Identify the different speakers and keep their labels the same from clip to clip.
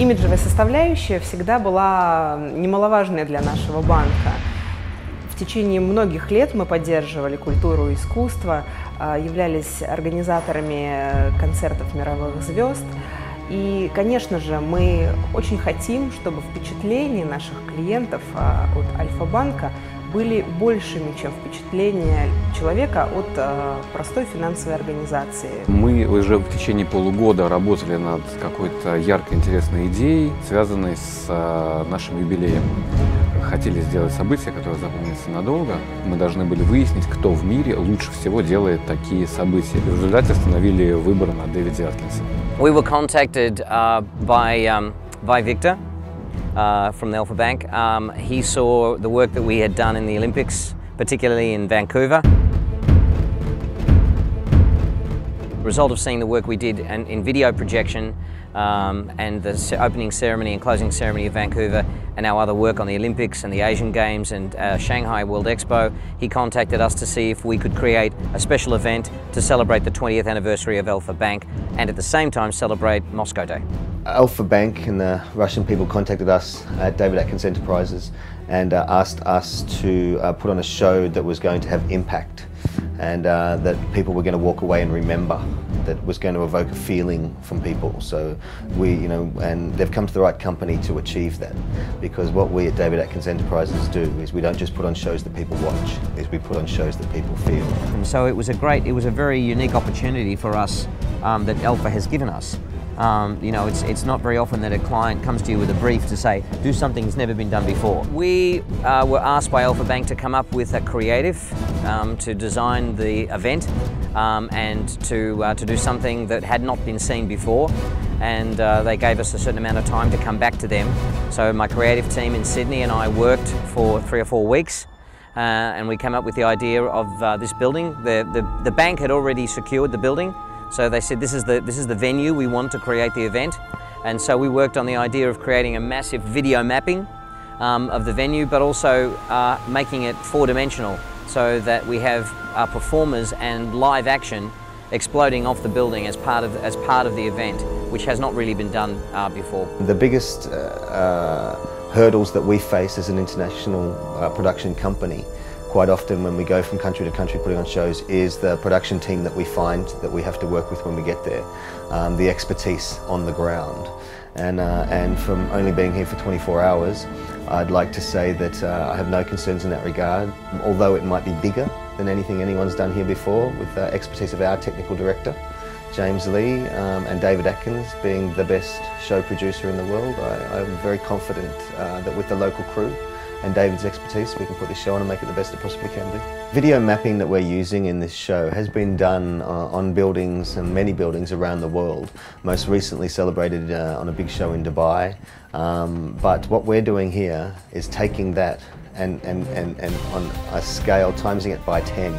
Speaker 1: Имиджевая составляющая всегда была немаловажной для нашего банка. В течение многих лет мы поддерживали культуру и искусство, являлись организаторами концертов мировых звезд. И, конечно же, мы очень хотим, чтобы впечатления наших клиентов от Альфа-банка были большими, чем впечатления человека от простой финансовой организации.
Speaker 2: Мы уже в течение полугода работали над какой-то яркой, интересной идеей, связанной с нашим юбилеем. Хотели сделать событие, которое запомнится надолго. Мы должны были выяснить, кто в мире лучше всего делает такие события. И в результате остановили выбор на Дэвиде Аткинсе.
Speaker 3: We were contacted by Victor from the Alfa Bank. He saw the work that we had done in the Olympics, particularly in Vancouver. The result of seeing the work we did in video projection and the opening ceremony and closing ceremony of Vancouver and our other work on the Olympics and the Asian Games and Shanghai World Expo, he contacted us to see if we could create a special event to celebrate the 20th anniversary of Alfa Bank and at the same time celebrate Moscow Day.
Speaker 4: Alfa Bank and the Russian people contacted us at David Atkins Enterprises and asked us to put on a show that was going to have impact and that people were going to walk away and remember, that was going to evoke a feeling from people. So and they've come to the right company to achieve that, because what we at David Atkins Enterprises do is we don't just put on shows that people watch, is we put on shows that people feel.
Speaker 3: And so it was a very unique opportunity for us that Alfa has given us. It's not very often that a client comes to you with a brief to say, do something that's never been done before. We were asked by Alfa Bank to come up with a creative to design the event and to do something that had not been seen before. And they gave us a certain amount of time to come back to them. So my creative team in Sydney and I worked for 3 or 4 weeks. And we came up with the idea of this building. The bank had already secured the building. So they said, this is the venue we want to create the event. And so we worked on the idea of creating a massive video mapping of the venue, but also making it 4-dimensional so that we have performers and live action exploding off the building as part of the event, which has not really been done before.
Speaker 4: The biggest hurdles that we face as an international production company, quite often when we go from country to country putting on shows, is the production team that we find that we have to work with when we get there, the expertise on the ground. And from only being here for 24 hours, I'd like to say that I have no concerns in that regard, although it might be bigger than anything anyone's done here before, with the expertise of our technical director, James Lee, and David Atkins being the best show producer in the world. I'm very confident that with the local crew and David's expertise, we can put this show on and make it the best it possibly can be. Video mapping that we're using in this show has been done on buildings, and many buildings around the world, most recently celebrated on a big show in Dubai. But what we're doing here is taking that and on a scale, timesing it by 10.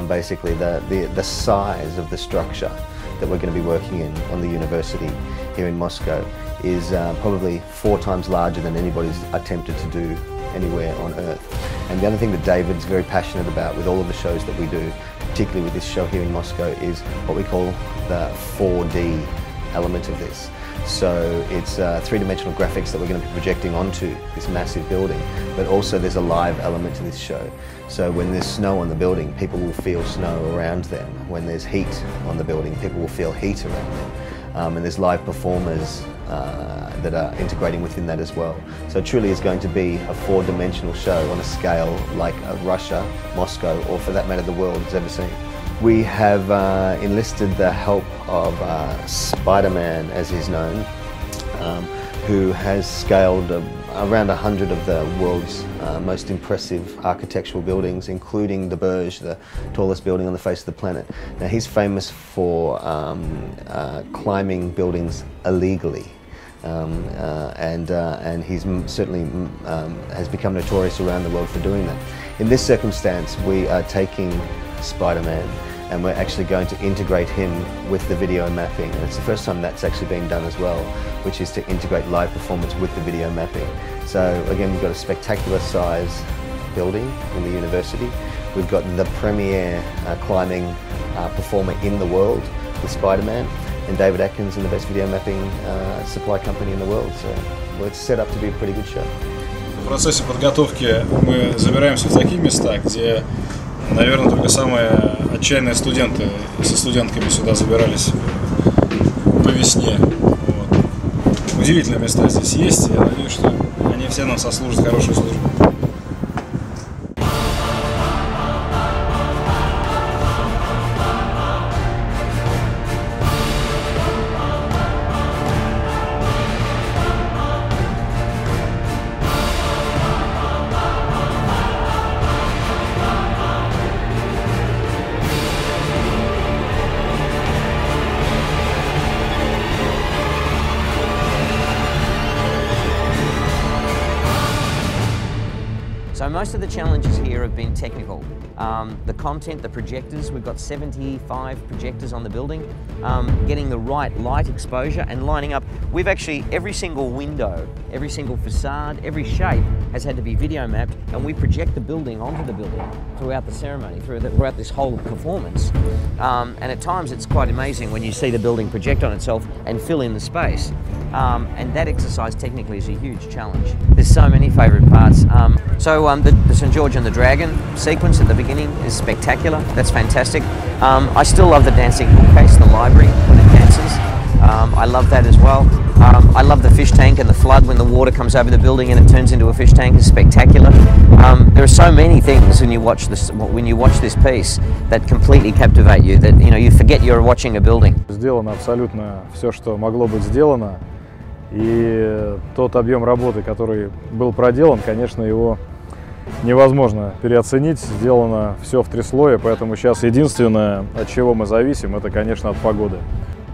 Speaker 4: Basically the size of the structure that we're going to be working in on the university here in Moscow is probably 4 times larger than anybody's attempted to do anywhere on earth. And the other thing that David's very passionate about with all of the shows that we do, particularly with this show here in Moscow, is what we call the 4D element of this. So it's 3-dimensional graphics that we're going to be projecting onto this massive building, but also there's a live element to this show. So when there's snow on the building, people will feel snow around them. When there's heat on the building, people will feel heat around them. And there's live performers that are integrating within that as well. So it truly is going to be a 4-dimensional show on a scale like Russia, Moscow, or for that matter the world has ever seen. We have enlisted the help of Spider-Man, as he's known, who has scaled around 100 of the world's most impressive architectural buildings, including the Burj, the tallest building on the face of the planet. Now he's famous for climbing buildings illegally, and he's certainly has become notorious around the world for doing that. In this circumstance, we are taking Spider-Man and we're actually going to integrate him with the video mapping, and it's the first time that's actually been done as well, which is to integrate live performance with the video mapping. So again, we've got a spectacular size building in the university. We've got the premier climbing performer in the world with Spider-Man, and David Atkins and the best video mapping supply company in the world. So well, it's set up to be a pretty good show.
Speaker 5: В процессе подготовки мы забираемся в такие места, где, наверное, только самые отчаянные студенты со студентками сюда забирались по весне. Вот. Удивительные места здесь есть, я надеюсь, что они все нам сослужат хорошую службу.
Speaker 3: So most of the challenges here have been technical. The content, the projectors, we've got 75 projectors on the building, getting the right light exposure and lining up. We've actually, every single window, every single facade, every shape has had to be video mapped, and we project the building onto the building throughout the ceremony, throughout this whole performance. And at times it's quite amazing when you see the building project on itself and fill in the space. And that exercise technically is a huge challenge. There's so many favourite parts. The St George and the Dragon sequence at the beginning is spectacular. That's fantastic. I still love the dancing bookcase, the library when it dances. I love that as well. I love the fish tank and the flood when the water comes over the building and it turns into a fish tank. It's spectacular. There are so many things when you watch this piece that completely captivate you, that you forget you're watching a building.
Speaker 6: Сделано абсолютно все, что могло быть сделано, и тот объем работы, который был проделан, конечно, его невозможно переоценить. Сделано все в 3 слоя, поэтому сейчас единственное, от чего мы зависим, это, конечно, от погоды.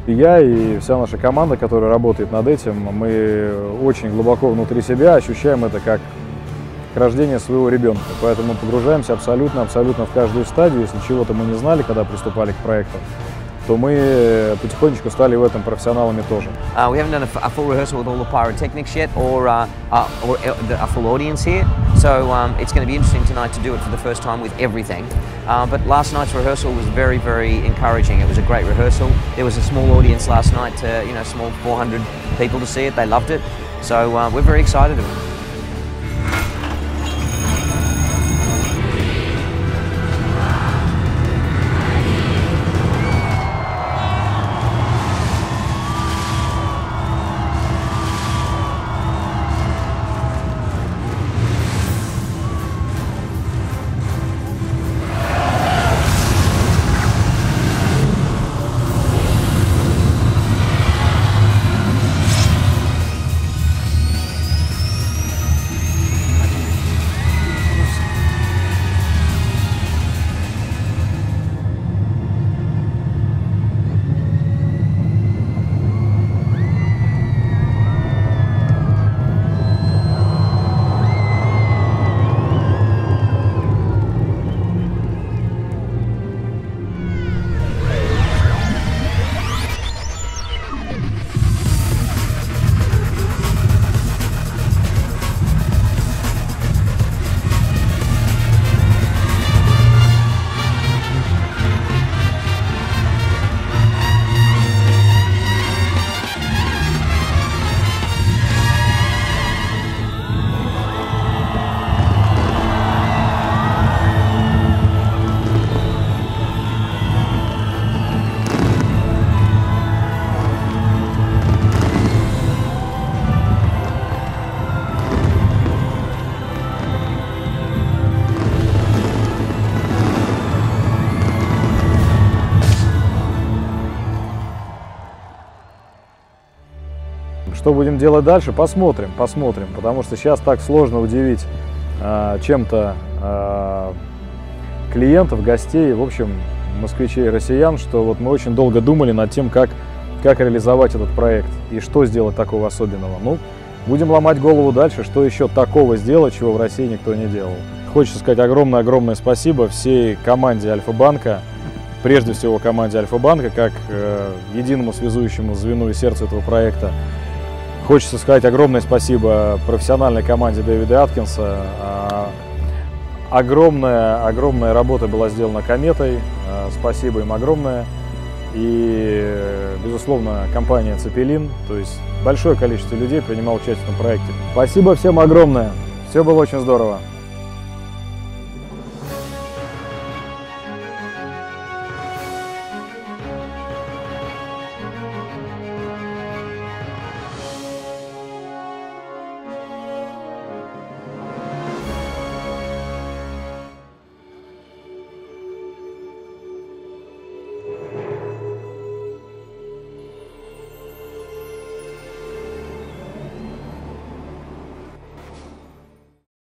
Speaker 6: Я и вся наша команда, которая работает над этим, мы очень глубоко внутри себя ощущаем это как рождение своего ребенка. Поэтому погружаемся абсолютно в каждую стадию. Если чего-то мы не знали, когда приступали к проекту, то мы потихонечку стали в этом профессионалами тоже.
Speaker 3: We haven't done a full rehearsal with all the pyrotechnics yet, or a full audience here. So it's going to be interesting tonight to do it for the first time with everything. But last night's rehearsal was very, very encouraging. It was a great rehearsal. There was a small audience last night, small 400 people to see it. They loved it. So we're very excited about it.
Speaker 6: Что будем делать дальше? Посмотрим, потому что сейчас так сложно удивить чем-то клиентов, гостей, в общем, москвичей и россиян, что вот мы очень долго думали над тем, как реализовать этот проект и что сделать такого особенного. Ну, будем ломать голову дальше, что еще такого сделать, чего в России никто не делал. Хочется сказать огромное спасибо всей команде Альфа-банка, прежде всего команде Альфа-банка, как единому связующему звену и сердцу этого проекта. Хочется сказать огромное спасибо профессиональной команде Дэвида Аткинса. Огромная работа была сделана кометой. Спасибо им огромное. и, безусловно, компания «Цепелин». То есть большое количество людей принимало участие в этом проекте. Спасибо всем огромное. Все было очень здорово.